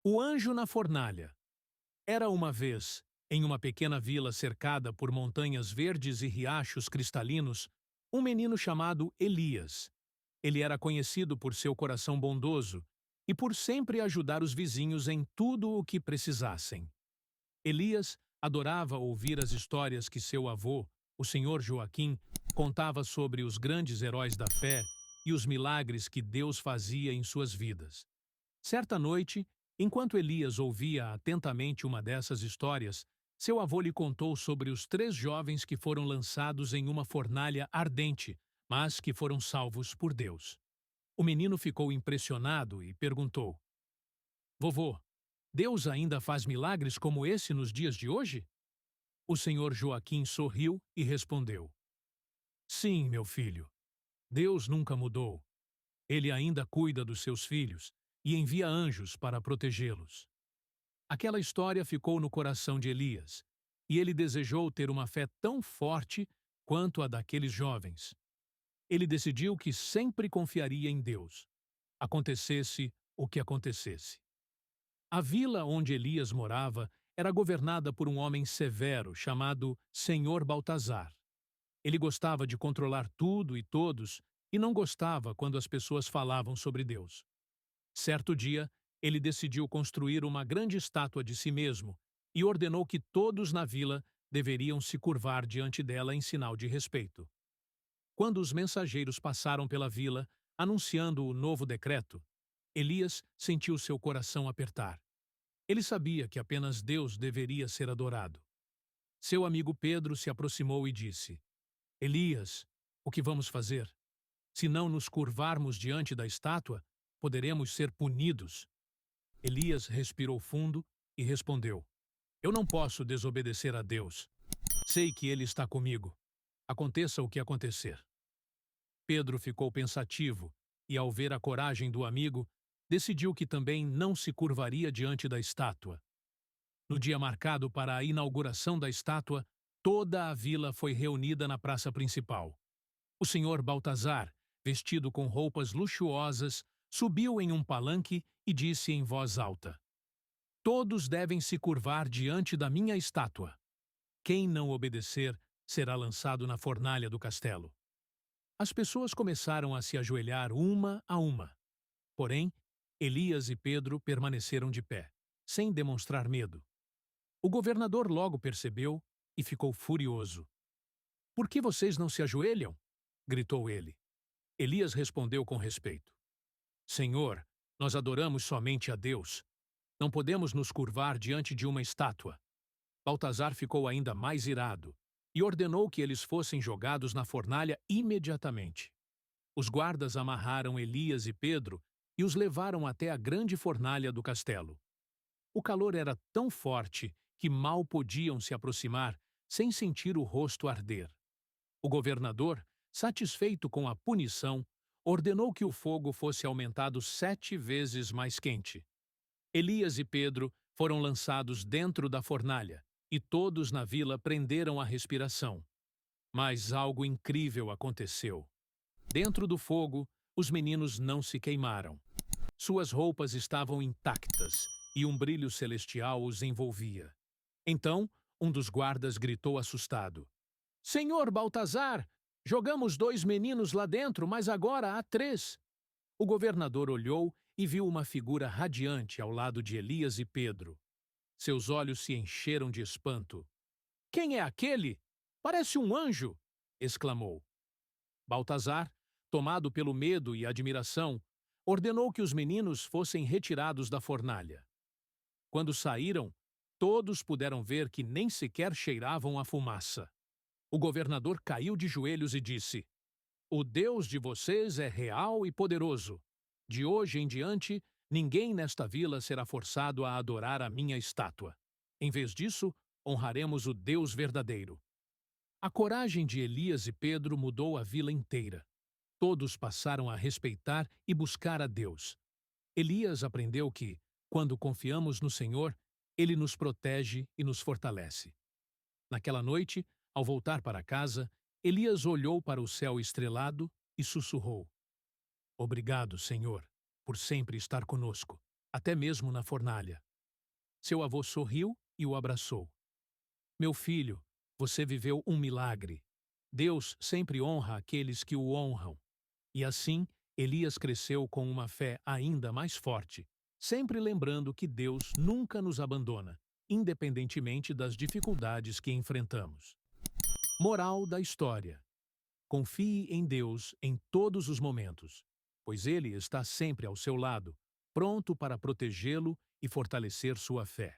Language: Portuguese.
O anjo na fornalha. Era uma vez, em uma pequena vila cercada por montanhas verdes e riachos cristalinos, um menino chamado Elias. Ele era conhecido por seu coração bondoso e por sempre ajudar os vizinhos em tudo o que precisassem. Elias adorava ouvir as histórias que seu avô, o senhor Joaquim, contava sobre os grandes heróis da fé e os milagres que Deus fazia em suas vidas. Certa noite, enquanto Elias ouvia atentamente uma dessas histórias, seu avô lhe contou sobre os 3 jovens que foram lançados em uma fornalha ardente, mas que foram salvos por Deus. O menino ficou impressionado e perguntou: Vovô, Deus ainda faz milagres como esse nos dias de hoje? O senhor Joaquim sorriu e respondeu: Sim, meu filho. Deus nunca mudou. Ele ainda cuida dos seus filhos e envia anjos para protegê-los. Aquela história ficou no coração de Elias, e ele desejou ter uma fé tão forte quanto a daqueles jovens. Ele decidiu que sempre confiaria em Deus, acontecesse o que acontecesse. A vila onde Elias morava era governada por um homem severo chamado Senhor Baltazar. Ele gostava de controlar tudo e todos e não gostava quando as pessoas falavam sobre Deus. Certo dia, ele decidiu construir uma grande estátua de si mesmo e ordenou que todos na vila deveriam se curvar diante dela em sinal de respeito. Quando os mensageiros passaram pela vila, anunciando o novo decreto, Elias sentiu seu coração apertar. Ele sabia que apenas Deus deveria ser adorado. Seu amigo Pedro se aproximou e disse: Elias, o que vamos fazer? Se não nos curvarmos diante da estátua, poderemos ser punidos. Elias respirou fundo e respondeu: Eu não posso desobedecer a Deus. Sei que Ele está comigo. Aconteça o que acontecer. Pedro ficou pensativo e, ao ver a coragem do amigo, decidiu que também não se curvaria diante da estátua. No dia marcado para a inauguração da estátua, toda a vila foi reunida na praça principal. O senhor Baltazar, vestido com roupas luxuosas, subiu em um palanque e disse em voz alta: Todos devem se curvar diante da minha estátua. Quem não obedecer será lançado na fornalha do castelo. As pessoas começaram a se ajoelhar uma a uma. Porém, Elias e Pedro permaneceram de pé, sem demonstrar medo. O governador logo percebeu e ficou furioso. Por que vocês não se ajoelham? Gritou ele. Elias respondeu com respeito: Senhor, nós adoramos somente a Deus. Não podemos nos curvar diante de uma estátua. Baltazar ficou ainda mais irado e ordenou que eles fossem jogados na fornalha imediatamente. Os guardas amarraram Elias e Pedro e os levaram até a grande fornalha do castelo. O calor era tão forte que mal podiam se aproximar sem sentir o rosto arder. O governador, satisfeito com a punição, ordenou que o fogo fosse aumentado 7 vezes mais quente. Elias e Pedro foram lançados dentro da fornalha e todos na vila prenderam a respiração. Mas algo incrível aconteceu. Dentro do fogo, os meninos não se queimaram. Suas roupas estavam intactas e um brilho celestial os envolvia. Então, um dos guardas gritou assustado: Senhor Baltazar, jogamos 2 meninos lá dentro, mas agora há 3. O governador olhou e viu uma figura radiante ao lado de Elias e Pedro. Seus olhos se encheram de espanto. Quem é aquele? Parece um anjo! Exclamou. Baltazar, tomado pelo medo e admiração, ordenou que os meninos fossem retirados da fornalha. Quando saíram, todos puderam ver que nem sequer cheiravam a fumaça. O governador caiu de joelhos e disse: O Deus de vocês é real e poderoso. De hoje em diante, ninguém nesta vila será forçado a adorar a minha estátua. Em vez disso, honraremos o Deus verdadeiro. A coragem de Elias e Pedro mudou a vila inteira. Todos passaram a respeitar e buscar a Deus. Elias aprendeu que, quando confiamos no Senhor, Ele nos protege e nos fortalece. Naquela noite, ao voltar para casa, Elias olhou para o céu estrelado e sussurrou: Obrigado, Senhor, por sempre estar conosco. até mesmo na fornalha. Seu avô sorriu e o abraçou. Meu filho, você viveu um milagre. Deus sempre honra aqueles que o honram. E assim, Elias cresceu com uma fé ainda mais forte, sempre lembrando que Deus nunca nos abandona, independentemente das dificuldades que enfrentamos. Moral da história: confie em Deus em todos os momentos, pois Ele está sempre ao seu lado, pronto para protegê-lo e fortalecer sua fé.